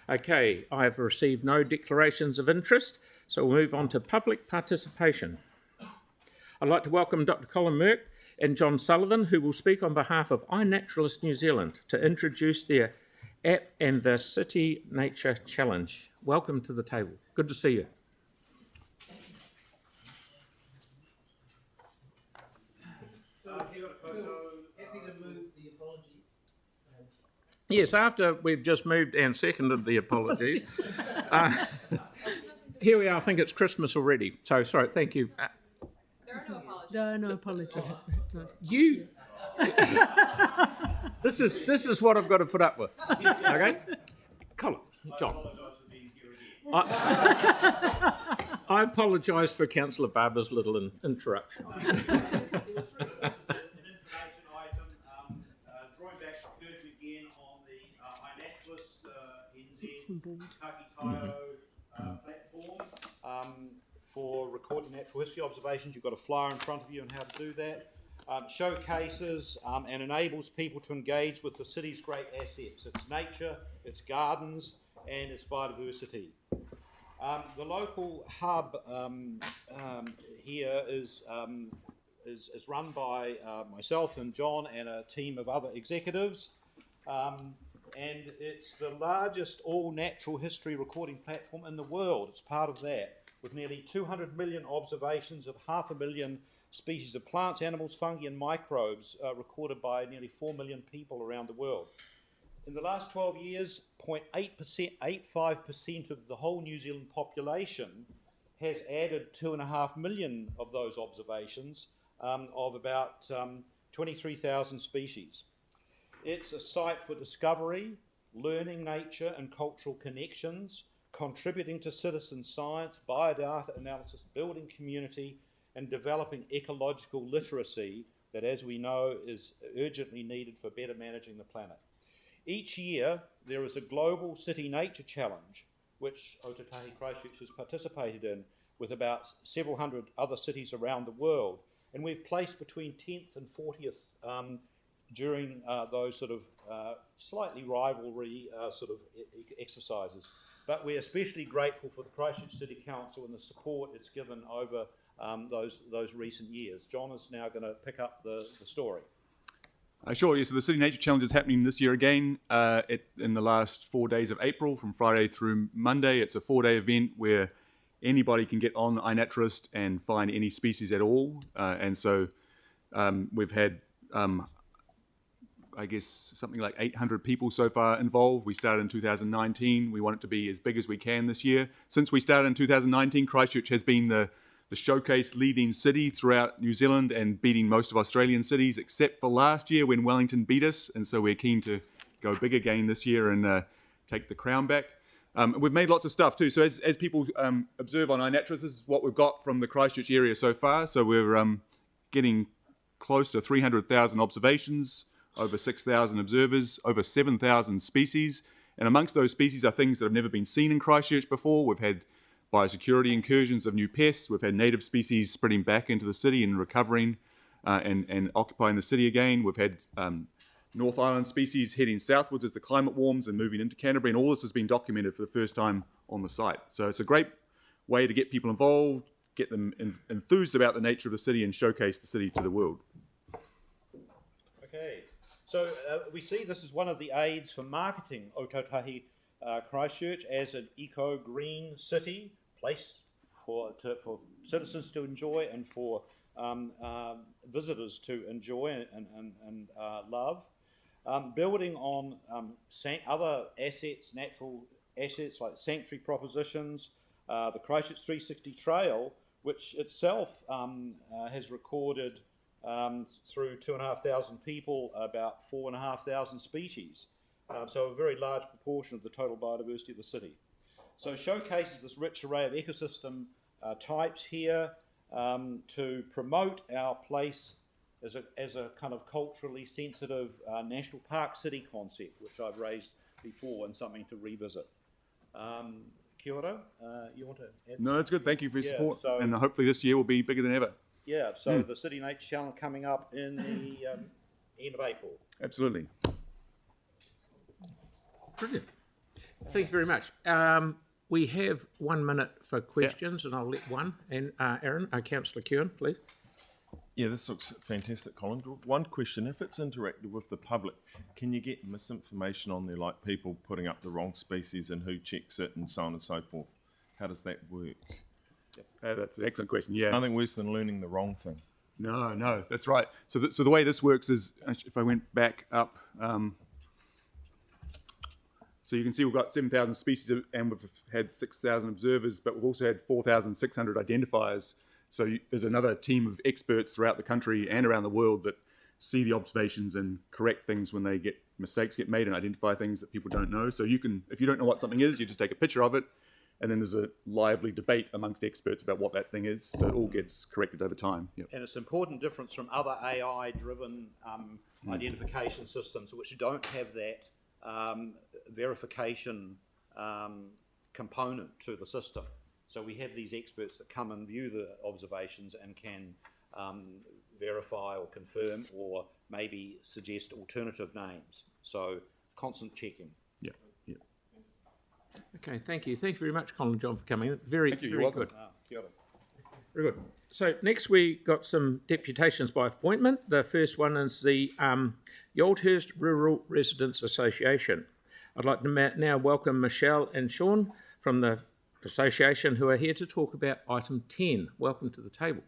Okay, I have received no declarations of interest, so we'll move on to public participation. I'd like to welcome Dr. Colin Merck and John Sullivan, who will speak on behalf of iNaturalist New Zealand to introduce their app and the City Nature Challenge. Welcome to the table. Good to see you. Happy to move the apologies. Yes, after we've just moved and seconded the apologies, here we are. I think it's Christmas already. So, sorry, thank you. There are no apologies. No apologies. No. You. This is what I've got to put up with. Okay, Colin, John. I apologise for Councillor Barber's little interruption. Platform for recording natural history observations. You've got a flyer in front of you on how to do that. Showcases and enables people to engage with the city's great assets, its nature, its gardens, and its biodiversity. The local hub here is run by myself and John and a team of other executives. And it's the largest all-natural history recording platform in the world. It's part of that, with nearly 200 million observations of 500,000 species of plants, animals, fungi and microbes recorded by nearly 4 million people around the world. In the last 12 years, 0.85% of the whole New Zealand population has added 2.5 million of those observations of about 23,000 species. It's a site for discovery, learning nature and cultural connections, contributing to citizen science, biodata analysis, building community, and developing ecological literacy that, as we know, is urgently needed for better managing the planet. Each year, there is a global City Nature Challenge, which Ōtautahi Christchurch has participated in, with about several hundred other cities around the world. And we've placed between 10th and 40th during those sort of slightly rivalry sort of exercises. But we're especially grateful for the Christchurch City Council and the support it's given over those recent years. John is now going to pick up the story. Sure, yeah, so the City Nature Challenge is happening this year again in the last 4 days of April, from Friday through Monday. It's a 4-day event where anybody can get on iNaturalist and find any species at all. And so we've had I guess something like 800 people so far involved. We started in 2019. We want it to be as big as we can this year. Since we started in 2019, Christchurch has been the showcase leading city throughout New Zealand and beating most of Australian cities, except for last year when Wellington beat us. And so we're keen to go big again this year and take the crown back. We've made lots of stuff too. So as people observe on iNaturalist, this is what we've got from the Christchurch area so far. So we're getting close to 300,000 observations, over 6,000 observers, over 7,000 species. And amongst those species are things that have never been seen in Christchurch before. We've had biosecurity incursions of new pests. We've had native species spreading back into the city and recovering and occupying the city again. We've had North Island species heading southwards as the climate warms and moving into Canterbury. And all this has been documented for the first time on the site. So it's a great way to get people involved, get them enthused about the nature of the city and showcase the city to the world. Okay. So we see this is one of the aids for marketing Ōtautahi Christchurch as an eco-green city, place for citizens to enjoy and for visitors to enjoy and love. Building on other assets, natural assets like sanctuary propositions, the Christchurch 360 Trail, which itself has recorded through 2,500 people, about 4,500 species. So a very large proportion of the total biodiversity of the city. So showcases this rich array of ecosystem types here to promote our place as a kind of culturally sensitive national park city concept, which I've raised before and something to revisit. Kia ora, you want to add? No, that's good. Thank you for your support. So, and hopefully this year will be bigger than ever. Yeah, so the City Nature Challenge coming up in the end of April. Absolutely. Brilliant. Thank you very much. We have 1 minute for questions, and I'll let one. And Aaron, Councillor Kewen, please. Yeah, this looks fantastic, Colin. One question, if it's interactive with the public, can you get misinformation on there, like people putting up the wrong species and who checks it and so on and so forth? How does that work? That's an excellent question. Yeah. Nothing worse than learning the wrong thing. No, that's right. So the way this works is, if I went back up, so you can see we've got 7,000 species and we've had 6,000 observers, but we've also had 4,600 identifiers. So there's another team of experts throughout the country and around the world that see the observations and correct things when mistakes get made and identify things that people don't know. So you can, if you don't know what something is, you just take a picture of it, and then there's a lively debate amongst experts about what that thing is. So it all gets corrected over time. Yep. And it's an important difference from other AI-driven identification systems which don't have that verification component to the system. So we have these experts that come and view the observations and can verify or confirm or maybe suggest alternative names. So constant checking. Yeah. Okay, thank you. Thank you very much, Colin and John, for coming. Very, Thank you. very You're good. Kia ora. Very good. So next we got some deputations by appointment. The first one is the Yoldhurst Rural Residents Association. I'd like to now welcome Michelle and Sean from the association who are here to talk about item 10. Welcome to the table.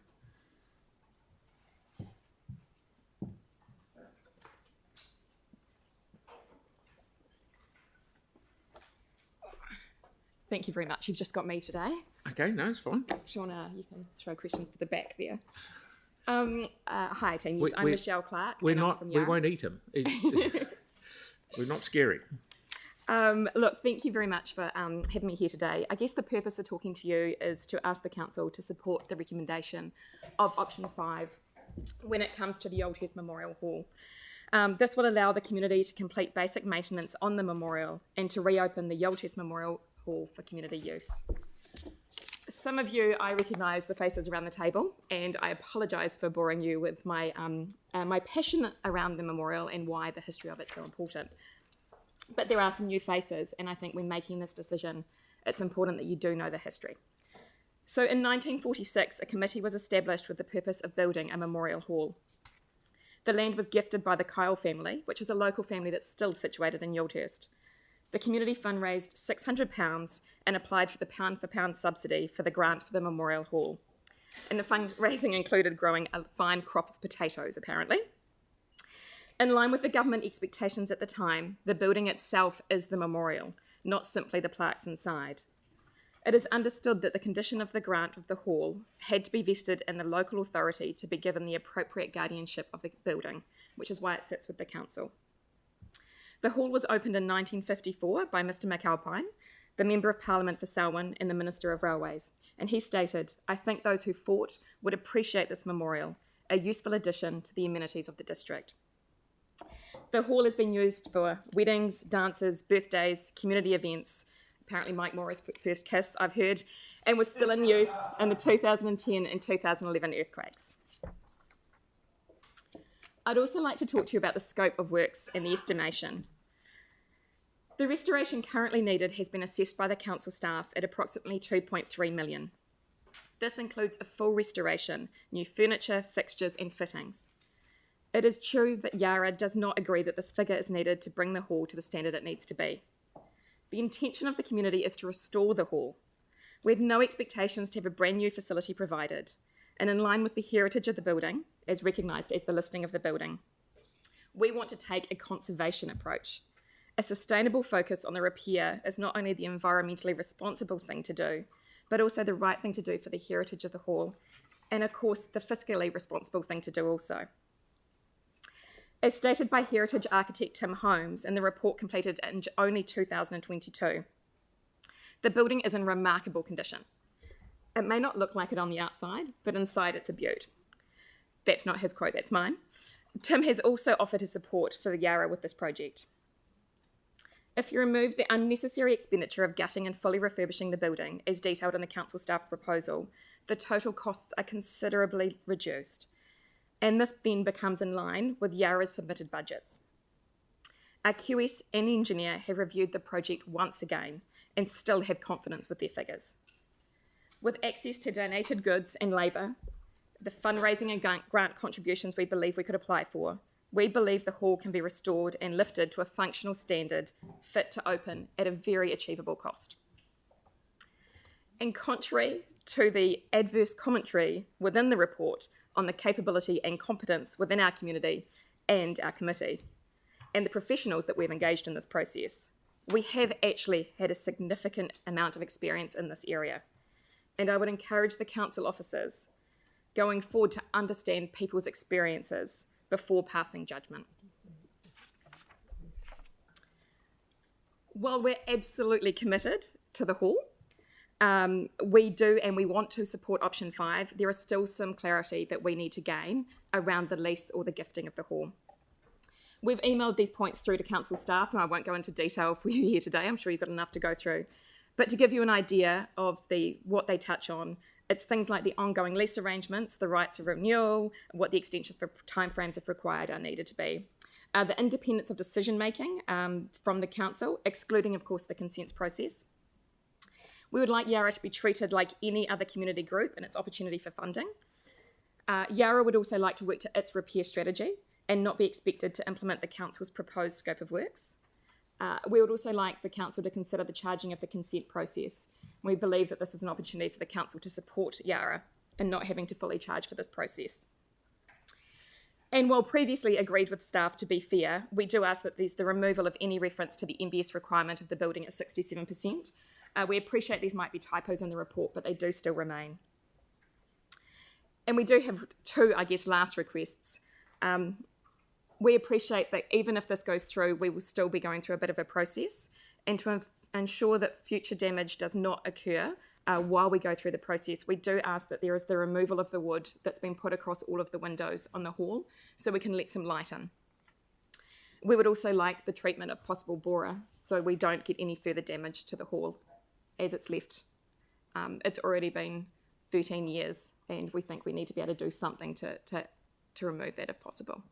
Thank you very much. You've just got me today. Okay, no, it's fine. Shauna, you can throw questions to the back there. Hi, team. Yes, I'm we- Michelle Clark. We're and I'm not. from We Yarra. won't eat him. We're not scary. Look, thank you very much for having me here today. I guess the purpose of talking to you is to ask the council to support the recommendation of option 5 when it comes to the Yoldhurst Memorial Hall. This will allow the community to complete basic maintenance on the memorial and to reopen the Yoldhurst Memorial Hall for community use. Some of you, I recognise the faces around the table, and I apologise for boring you with my passion around the memorial and why the history of it's so important. But there are some new faces, and I think when making this decision, it's important that you do know the history. So in 1946, a committee was established with the purpose of building a memorial hall. The land was gifted by the Kyle family, which is a local family that's still situated in Yoldhurst. The community fund raised £600 and applied for the pound-for-pound subsidy for the grant for the memorial hall. And the fundraising included growing a fine crop of potatoes, apparently. In line with the government expectations at the time, the building itself is the memorial, not simply the plaques inside. It is understood that the condition of the grant of the hall had to be vested in the local authority to be given the appropriate guardianship of the building, which is why it sits with the council. The hall was opened in 1954 by Mr McAlpine, the Member of Parliament for Selwyn and the Minister of Railways, and he stated, "I think those who fought would appreciate this memorial, a useful addition to the amenities of the district." The hall has been used for weddings, dances, birthdays, community events, apparently Mike Moore's first kiss, I've heard, and was still in use in the 2010 and 2011 earthquakes. I'd also like to talk to you about the scope of works and the estimation. The restoration currently needed has been assessed by the council staff at approximately $2.3 million. This includes a full restoration, new furniture, fixtures and fittings. It is true that Yarra does not agree that this figure is needed to bring the hall to the standard it needs to be. The intention of the community is to restore the hall. We have no expectations to have a brand new facility provided, and in line with the heritage of the building, as recognised as the listing of the building, we want to take a conservation approach. A sustainable focus on the repair is not only the environmentally responsible thing to do, but also the right thing to do for the heritage of the hall, and of course the fiscally responsible thing to do also. As stated by heritage architect Tim Holmes in the report completed in only 2022, the building is in remarkable condition. It may not look like it on the outside, but inside it's a beaut. That's not his quote, that's mine. Tim has also offered his support for the Yarra with this project. If you remove the unnecessary expenditure of gutting and fully refurbishing the building, as detailed in the council staff proposal, the total costs are considerably reduced. And this then becomes in line with Yarra's submitted budgets. Our QS and engineer have reviewed the project once again and still have confidence with their figures. With access to donated goods and labour, the fundraising and grant contributions we believe we could apply for, we believe the hall can be restored and lifted to a functional standard fit to open at a very achievable cost. And contrary to the adverse commentary within the report on the capability and competence within our community and our committee, and the professionals that we've engaged in this process, we have actually had a significant amount of experience in this area. And I would encourage the council officers going forward to understand people's experiences before passing judgment. While we're absolutely committed to the hall, we do and we want to support option 5, there is still some clarity that we need to gain around the lease or the gifting of the hall. We've emailed these points through to council staff, and I won't go into detail for you here today. I'm sure you've got enough to go through. But to give you an idea of what they touch on, it's things like the ongoing lease arrangements, the rights of renewal, what the extensions for timeframes, if required, are needed to be. The independence of decision-making from the council, excluding, of course, the consents process. We would like Yarra to be treated like any other community group and its opportunity for funding. Yarra would also like to work to its repair strategy and not be expected to implement the council's proposed scope of works. We would also like the council to consider the charging of the consent process. We believe that this is an opportunity for the council to support Yarra in not having to fully charge for this process. And while previously agreed with staff to be fair, we do ask that there's the removal of any reference to the MBS requirement of the building at 67%. We appreciate these might be typos in the report, but they do still remain. And we do have 2, last requests. We appreciate that even if this goes through, we will still be going through a bit of a process, and to ensure that future damage does not occur while we go through the process, we do ask that there is the removal of the wood that's been put across all of the windows on the hall so we can let some light in. We would also like the treatment of possible borer so we don't get any further damage to the hall as it's left. It's already been 13 years and we think we need to be able to do something to remove that if possible.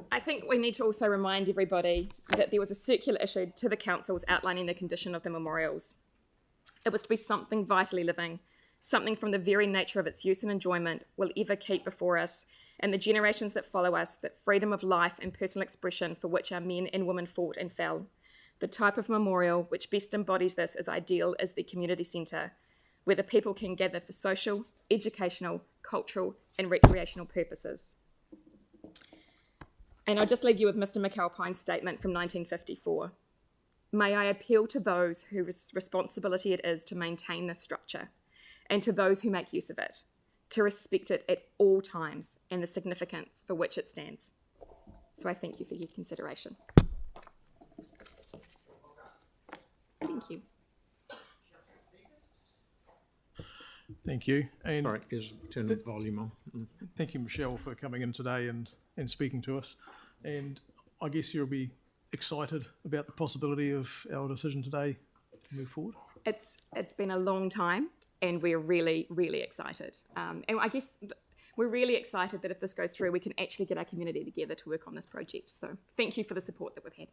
I think we need to also remind everybody that there was a circular issued to the councils outlining the condition of the memorials. It was to be something vitally living, something from the very nature of its use and enjoyment will ever keep before us and the generations that follow us, that freedom of life and personal expression for which our men and women fought and fell. The type of memorial which best embodies this is ideal is the community centre, where the people can gather for social, educational, cultural and recreational purposes. And I'll just leave you with Mr. McAlpine's statement from 1954. May I appeal to those whose responsibility it is to maintain this structure, and to those who make use of it, to respect it at all times and the significance for which it stands. So I thank you for your consideration. Thank you. Thank you. And Sorry, just turn the volume on. thank you, Michelle, for coming in today and speaking to us. And I guess you'll be excited about the possibility of our decision today to move forward. It's been a long time and we're really, really excited. And I guess we're really excited that if this goes through, we can actually get our community together to work on this project. So thank you for the support that we've had.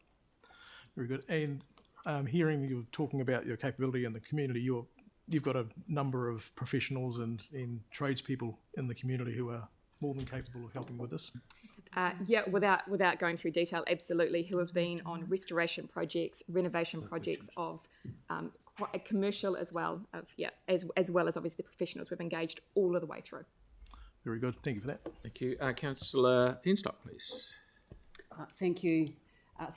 Very good. And hearing you talking about your capability in the community, you've got a number of professionals and tradespeople in the community who are more than capable of helping with this. Without going through detail, absolutely, who have been on restoration projects, renovation projects of quite commercial as well, as well as obviously the professionals we've engaged all of the way through. Very good. Thank you for that. Thank you. Councillor Penstock, please. Thank you.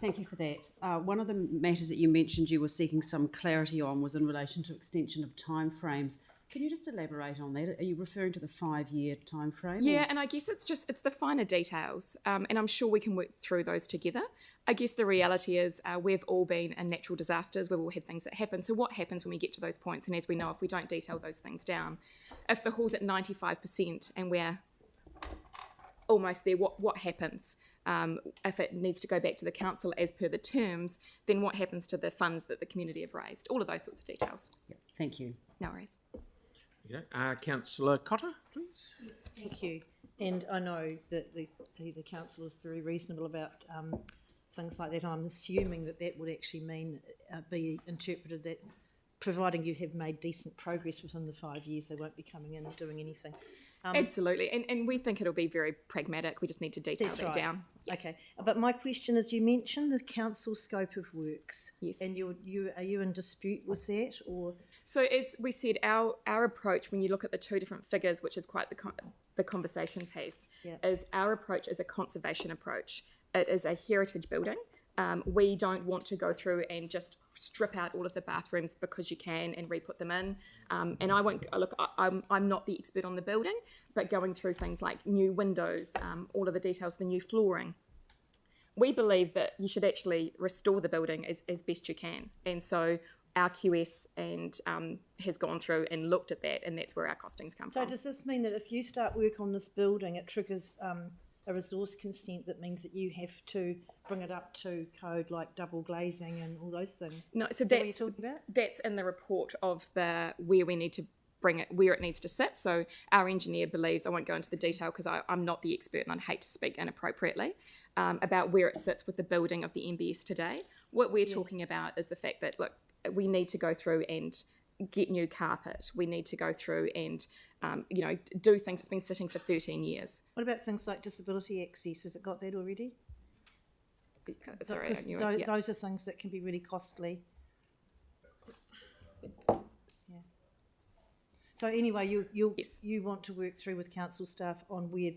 Thank you for that. One of the matters that you mentioned you were seeking some clarity on was in relation to extension of timeframes. Can you just elaborate on that? Are you referring to the 5-year timeframe? Yeah, and I guess it's the finer details, and I'm sure we can work through those together. I guess the reality is we've all been in natural disasters, we've all had things that happen. So what happens when we get to those points? And as we know, if we don't detail those things down, if the hall's at 95% and we're almost there, what happens? If it needs to go back to the council as per the terms, then what happens to the funds that the community have raised? All of those sorts of details. Yep. Thank you. No worries. Yeah. Councillor Cotter, please. Thank you. And I know that the council is very reasonable about things like that. I'm assuming that that would actually mean, be interpreted that providing you have made decent progress within the 5 years, they won't be coming in and doing anything. Absolutely, and we think it'll be very pragmatic. We just need to detail That's that right. down. Yeah. Okay, but my question is, you mentioned the council scope of works. Yes. And are you in dispute with that, or? So as we said, our approach, when you look at the two different figures, which is quite the conversation piece, Yeah. is our approach is a conservation approach. It is a heritage building. We don't want to go through and just strip out all of the bathrooms because you can and re-put them in. And I won't look. I'm not the expert on the building, but going through things like new windows, all of the details, the new flooring. We believe that you should actually restore the building as best you can. And so our QS has gone through and looked at that, and that's where our costings come So from. does this mean that if you start work on this building, it triggers a resource consent that means that you have to bring it up to code, like double glazing and all those things? No, so Is that what that's you're talking about? that's in the report of where we need to bring it, where it needs to sit. So our engineer believes, I won't go into the detail because I'm not the expert and I'd hate to speak inappropriately, about where it sits with the building of the MBS today. What we're talking about is the fact that, look, we need to go through and get new carpet. We need to go through and, do things that's been sitting for 13 years. What about things like disability access? Has it got that already? Sorry, Because I knew it. Yeah. those are things that can be really costly. Yeah. So anyway, you want to work through with council staff on where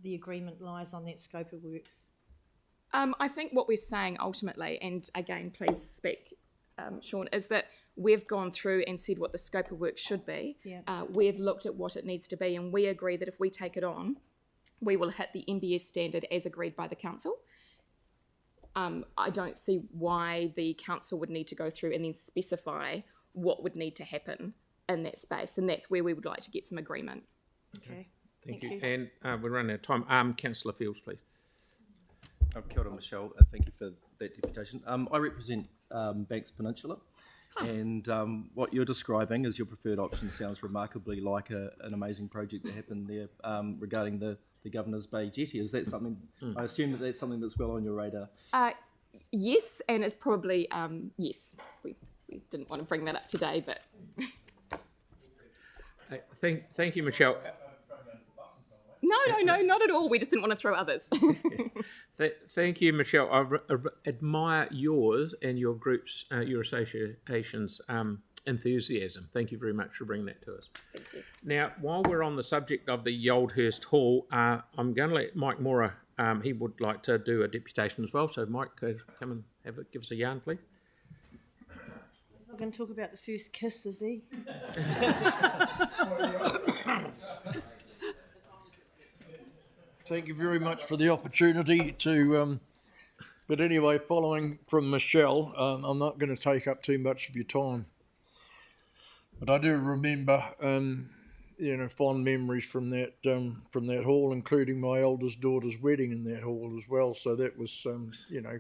the agreement lies on that scope of works. I think what we're saying ultimately, and again, please speak, Sean, is that we've gone through and said what the scope of work should be. Yeah. We've looked at what it needs to be, and we agree that if we take it on, we will hit the MBS standard as agreed by the council. I don't see why the council would need to go through and then specify what would need to happen in that space, and that's where we would like to get some agreement. Okay. Thank you. And we're running out of time. Councillor Fields, please. Kia ora, Michelle. Thank you for that deputation. I represent Banks Peninsula, and what you're describing as your preferred option sounds remarkably like an amazing project that happened there regarding the Governor's Bay Jetty. Is that something, I assume that that's something that's well on your radar? Yes, and it's probably, yes. We didn't want to bring that up today, but... Thank you, Michelle. No, not at all. We just didn't want to throw others. Thank you, Michelle. I admire yours and your group's, your association's enthusiasm. Thank you very much for bringing that to us. Thank you. Now, while we're on the subject of the Oldhurst Hall, I'm going to let Mike Mora, he would like to do a deputation as well. So, Mike, could come and give us a yarn, please. He's not going to talk about the first kiss, is he? Thank you very much for the opportunity to, but anyway, following from Michelle, I'm not going to take up too much of your time. But I do remember, fond memories from that hall, including my oldest daughter's wedding in that hall as well. So that was,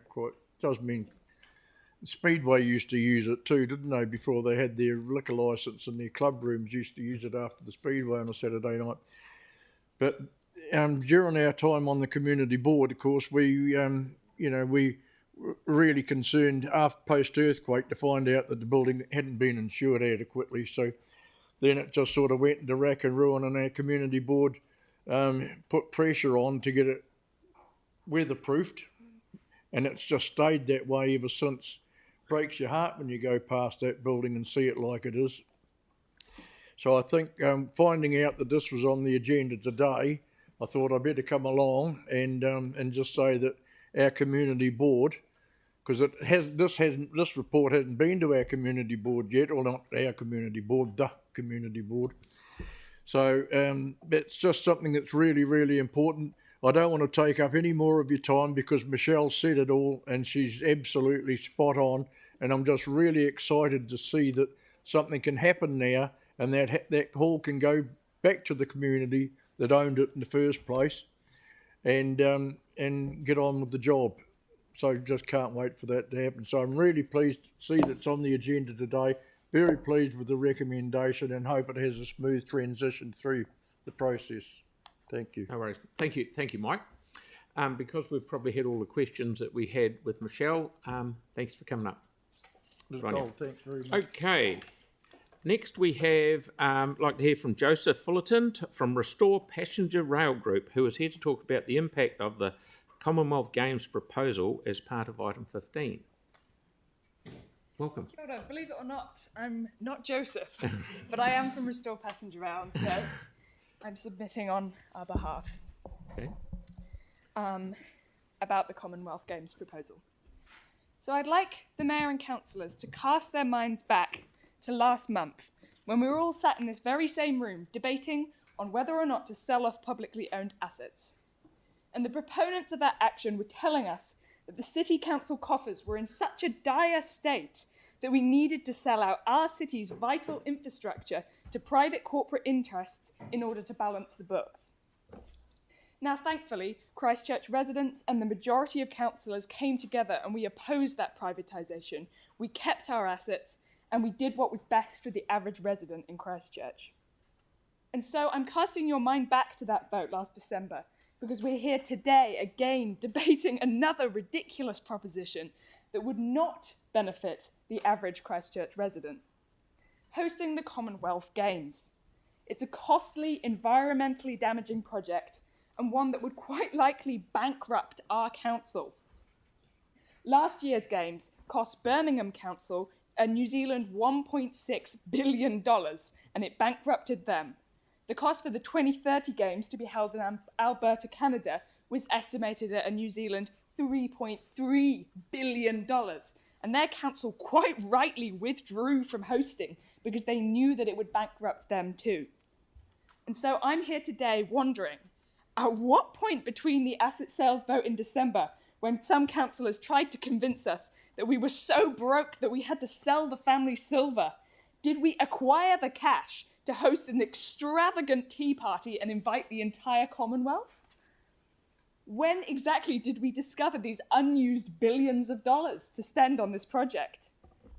quite, does mean, Speedway used to use it too, didn't they, before they had their liquor licence, and their club rooms used to use it after the Speedway on a Saturday night. But during our time on the community board, of course, we really concerned after post-earthquake to find out that the building hadn't been insured adequately. So then it just sort of went into rack and ruin, and our community board put pressure on to get it weatherproofed, and it's just stayed that way ever since. Breaks your heart when you go past that building and see it like it is. So I think finding out that this was on the agenda today, I thought I'd better come along and just say that our community board, because this report hasn't been to our community board yet, or not our community board, the community board. So it's just something that's really, really important. I don't want to take up any more of your time because Michelle said it all and she's absolutely spot on, and I'm just really excited to see that something can happen now, and that hall can go back to the community that owned it in the first place, and get on with the job. So just can't wait for that to happen. So I'm really pleased to see that it's on the agenda today. Very pleased with the recommendation and hope it has a smooth transition through the process. Thank you. No worries. Thank you, Mike. Because we've probably had all the questions that we had with Michelle, thanks for coming up. Ms. Right, Cole, thanks very much. Okay. Next we have, like to hear from Joseph Fullerton from Restore Passenger Rail Group, who is here to talk about the impact of the Commonwealth Games proposal as part of item 15. Welcome. Kia ora. Believe it or not, I'm not Joseph, but I am from Restore Passenger Rail, so I'm submitting on our behalf Okay. about the Commonwealth Games proposal. So I'd like the Mayor and Councillors to cast their minds back to last month, when we were all sat in this very same room debating on whether or not to sell off publicly owned assets. And the proponents of that action were telling us that the City Council coffers were in such a dire state that we needed to sell out our city's vital infrastructure to private corporate interests in order to balance the books. Now, thankfully, Christchurch residents and the majority of councillors came together and we opposed that privatisation. We kept our assets and we did what was best for the average resident in Christchurch. And so I'm casting your mind back to that vote last December, because we're here today again debating another ridiculous proposition that would not benefit the average Christchurch resident. Hosting the Commonwealth Games. It's a costly, environmentally damaging project and one that would quite likely bankrupt our council. Last year's Games cost Birmingham Council New Zealand $1.6 billion and it bankrupted them. The cost for the 2030 Games to be held in Alberta, Canada was estimated at New Zealand $3.3 billion. And their council quite rightly withdrew from hosting because they knew that it would bankrupt them too. And so I'm here today wondering, at what point between the asset sales vote in December, when some councillors tried to convince us that we were so broke that we had to sell the family silver, did we acquire the cash to host an extravagant tea party and invite the entire Commonwealth? When exactly did we discover these unused billions of dollars to spend on this project?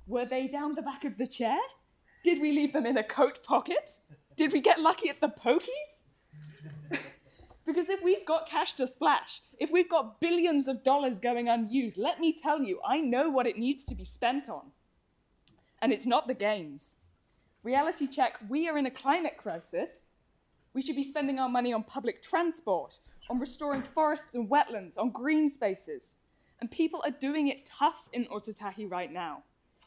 Were they down the back of the chair? Did we leave them in a coat pocket? Did we get lucky at the pokies? Because if we've got cash to splash, if we've got billions of dollars going unused, let me tell you, I know what it needs to be spent on. And it's not the Games. Reality check, we are in a climate crisis. We should be spending our money on public transport, on restoring forests and wetlands, on green spaces. And people are doing it tough in Otatahi right now.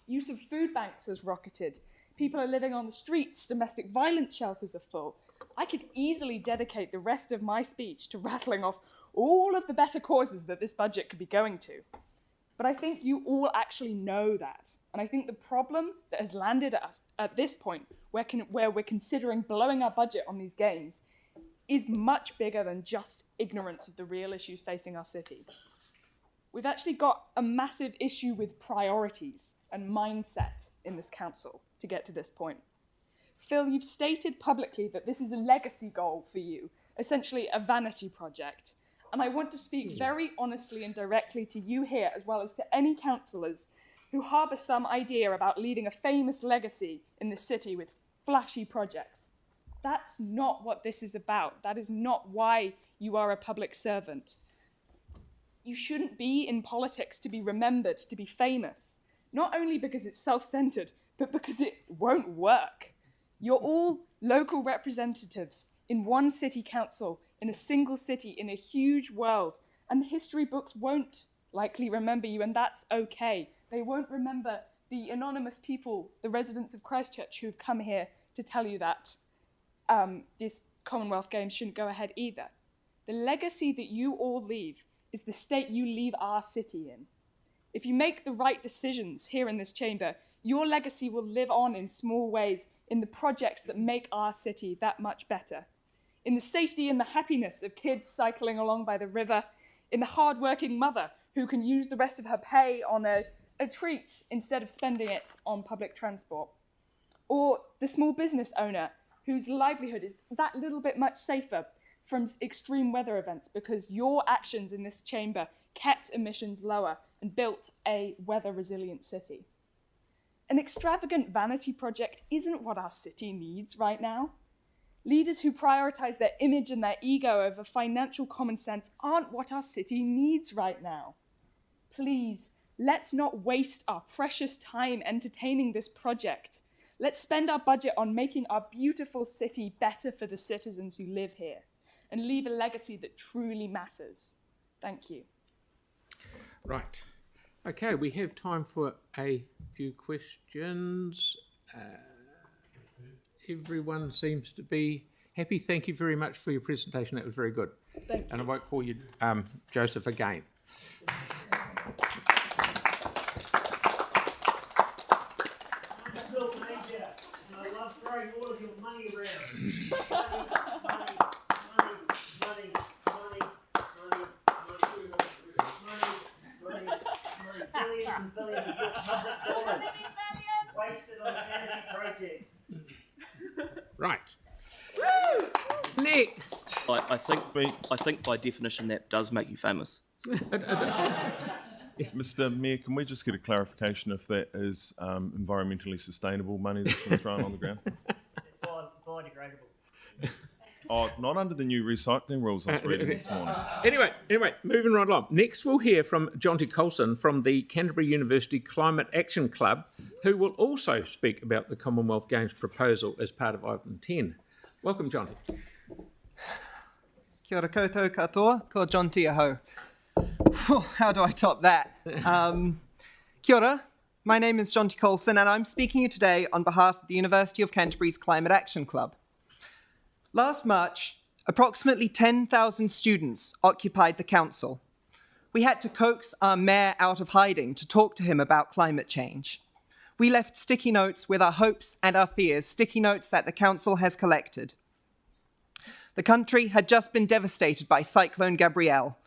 Use of food banks has rocketed. People are living on the streets, domestic violence shelters are full. I could easily dedicate the rest of my speech to rattling off all of the better causes that this budget could be going to. But I think you all actually know that. And I think the problem that has landed us at this point, where we're considering blowing our budget on these Games, is much bigger than just ignorance of the real issues facing our city. We've actually got a massive issue with priorities and mindset in this council to get to this point. Phil, you've stated publicly that this is a legacy goal for you, essentially a vanity project. And I want to speak very honestly and directly to you here, as well as to any councillors who harbour some idea about leaving a famous legacy in the city with flashy projects. That's not what this is about. That is not why you are a public servant. You shouldn't be in politics to be remembered, to be famous, not only because it's self-centred, but because it won't work. You're all local representatives in one city council, in a single city, in a huge world, and the history books won't likely remember you, and that's okay. They won't remember the anonymous people, the residents of Christchurch, who've come here to tell you that this Commonwealth Games shouldn't go ahead either. The legacy that you all leave is the state you leave our city in. If you make the right decisions here in this chamber, your legacy will live on in small ways in the projects that make our city that much better. In the safety and the happiness of kids cycling along by the river, in the hard-working mother who can use the rest of her pay on a treat instead of spending it on public transport, or the small business owner whose livelihood is that little bit much safer from extreme weather events because your actions in this chamber kept emissions lower and built a weather-resilient city. An extravagant vanity project isn't what our city needs right now. Leaders who prioritise their image and their ego over financial common sense aren't what our city needs right now. Please, let's not waste our precious time entertaining this project. Let's spend our budget on making our beautiful city better for the citizens who live here and leave a legacy that truly matters. Thank you. Right. Okay, we have time for a few questions. Everyone seems to be happy. Thank you very much for your presentation. That was very good. Thank you. And I won't call you Joseph again. I love throwing all of your money around. Money. Billions and billions of your public dollars wasted on a vanity project. Right. Next. I think by definition that does make you famous. Mr. Mayor, can we just get a clarification if that is environmentally sustainable money that's been thrown on the ground? It's biodegradable. Oh, not under the new recycling rules I was reading this morning. Anyway, moving right along. Next, we'll hear from Jonty Colson from the Canterbury University Climate Action Club, who will also speak about the Commonwealth Games proposal as part of Item 10. Welcome, Jonty. Kia ora koutou katoa, ko Jonty aho. How do I top that? Kia ora, my name is Jonty Colson and I'm speaking to you today on behalf of the University of Canterbury's Climate Action Club. Last March, approximately 10,000 students occupied the council. We had to coax our mayor out of hiding to talk to him about climate change. We left sticky notes with our hopes and our fears, sticky notes that the council has collected. The country had just been devastated by Cyclone Gabrielle.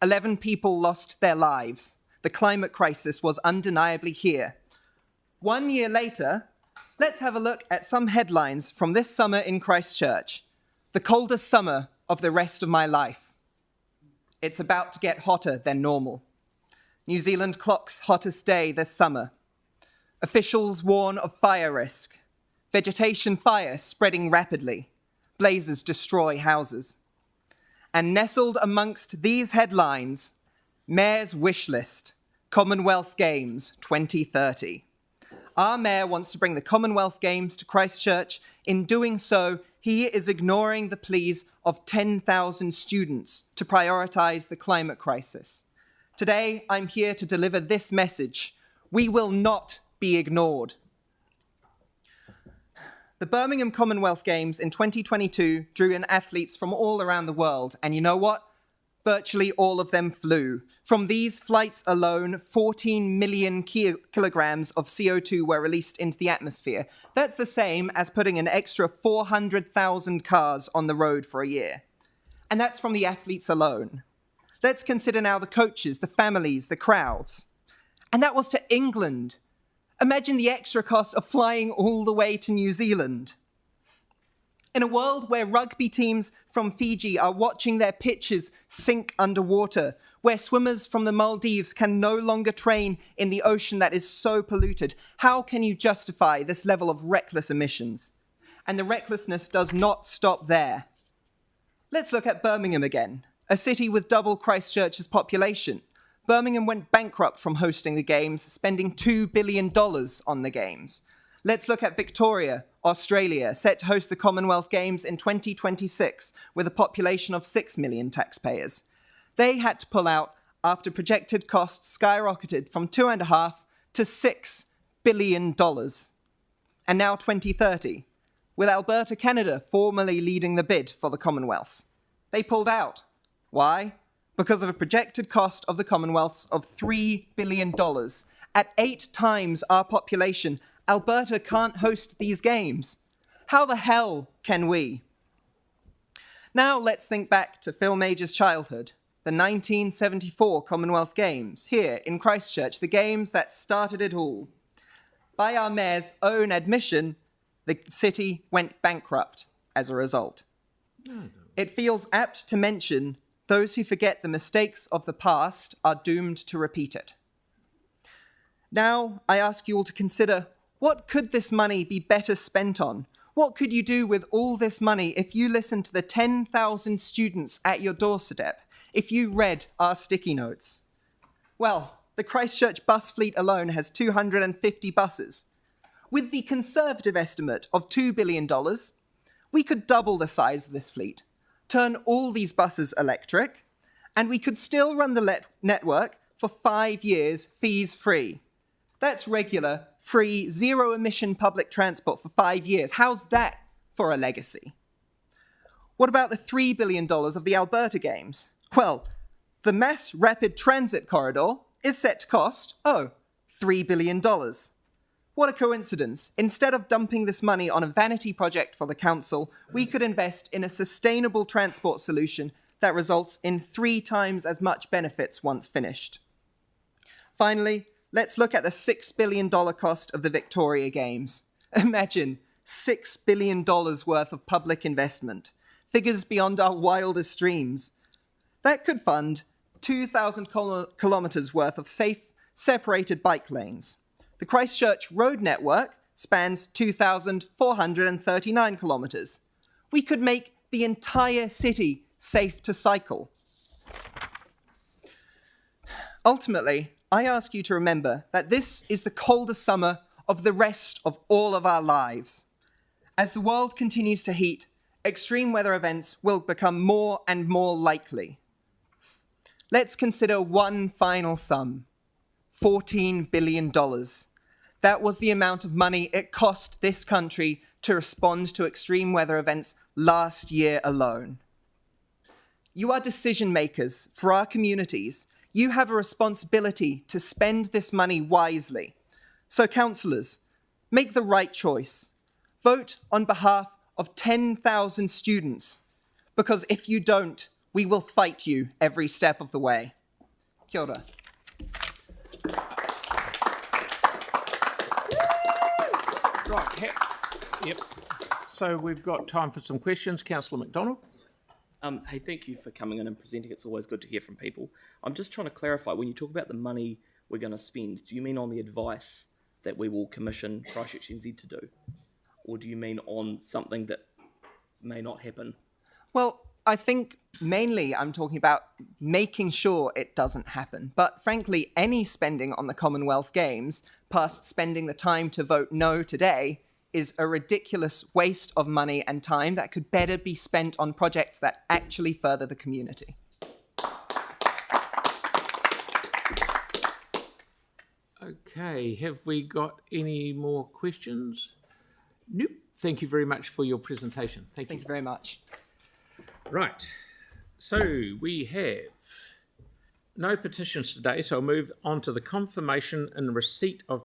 11 people lost their lives. The climate crisis was undeniably here. 1 year later, let's have a look at some headlines from this summer in Christchurch. The coldest summer of the rest of my life. It's about to get hotter than normal. New Zealand clocks hottest day this summer. Officials warn of fire risk. Vegetation fire spreading rapidly. Blazes destroy houses. And nestled amongst these headlines, Mayor's wish list, Commonwealth Games 2030. Our mayor wants to bring the Commonwealth Games to Christchurch. In doing so, he is ignoring the pleas of 10,000 students to prioritise the climate crisis. Today, I'm here to deliver this message. We will not be ignored. The Birmingham Commonwealth Games in 2022 drew in athletes from all around the world, and you know what? Virtually all of them flew. From these flights alone, 14 million kilograms of CO2 were released into the atmosphere. That's the same as putting an extra 400,000 cars on the road for a year. And that's from the athletes alone. Let's consider now the coaches, the families, the crowds. And that was to England. Imagine the extra cost of flying all the way to New Zealand. In a world where rugby teams from Fiji are watching their pitches sink underwater, where swimmers from the Maldives can no longer train in the ocean that is so polluted, how can you justify this level of reckless emissions? And the recklessness does not stop there. Let's look at Birmingham again, a city with double Christchurch's population. Birmingham went bankrupt from hosting the Games, spending $2 billion on the Games. Let's look at Victoria, Australia, set to host the Commonwealth Games in 2026 with a population of 6 million taxpayers. They had to pull out after projected costs skyrocketed from $2.5 to $6 billion. And now 2030, with Alberta, Canada formally leading the bid for the Commonwealths. They pulled out. Why? Because of a projected cost of the Commonwealths of $3 billion. At 8 times our population, Alberta can't host these games. How the hell can we? Now let's think back to Phil Major's childhood, the 1974 Commonwealth Games, here in Christchurch, the games that started it all. By our mayor's own admission, the city went bankrupt as a result. It feels apt to mention those who forget the mistakes of the past are doomed to repeat it. Now, I ask you all to consider, what could this money be better spent on? What could you do with all this money if you listened to the 10,000 students at your doorstep, if you read our sticky notes? Well, the Christchurch bus fleet alone has 250 buses. With the conservative estimate of $2 billion, we could double the size of this fleet, turn all these buses electric, and we could still run the network for 5 years fees-free. That's regular, free, zero-emission public transport for 5 years. How's that for a legacy? What about the $3 billion of the Alberta Games? Well, the Mass Rapid Transit Corridor is set to cost, $3 billion. What a coincidence. Instead of dumping this money on a vanity project for the council, we could invest in a sustainable transport solution that results in 3 times as much benefits once finished. Finally, let's look at the $6 billion cost of the Victoria Games. Imagine $6 billion worth of public investment, figures beyond our wildest dreams. That could fund 2,000 kilometres worth of safe, separated bike lanes. The Christchurch road network spans 2,439 kilometres. We could make the entire city safe to cycle. Ultimately, I ask you to remember that this is the coldest summer of the rest of all of our lives. As the world continues to heat, extreme weather events will become more and more likely. Let's consider one final sum: $14 billion. That was the amount of money it cost this country to respond to extreme weather events last year alone. You are decision makers for our communities. You have a responsibility to spend this money wisely. So, councillors, make the right choice. Vote on behalf of 10,000 students, because if you don't, we will fight you every step of the way. Kia ora. Right, yep. So we've got time for some questions. Councillor McDonald. Hey, thank you for coming in and presenting. It's always good to hear from people. I'm just trying to clarify, when you talk about the money we're going to spend, do you mean on the advice that we will commission Christchurch NZ to do? Or do you mean on something that may not happen? Well, I think mainly I'm talking about making sure it doesn't happen. But frankly, any spending on the Commonwealth Games, past spending the time to vote no today, is a ridiculous waste of money and time that could better be spent on projects that actually further the community. Okay, have we got any more questions? Nope. Thank you very much for your presentation. Thank you very much. Right, so we have no petitions today, so I'll move on to the confirmation and receipt of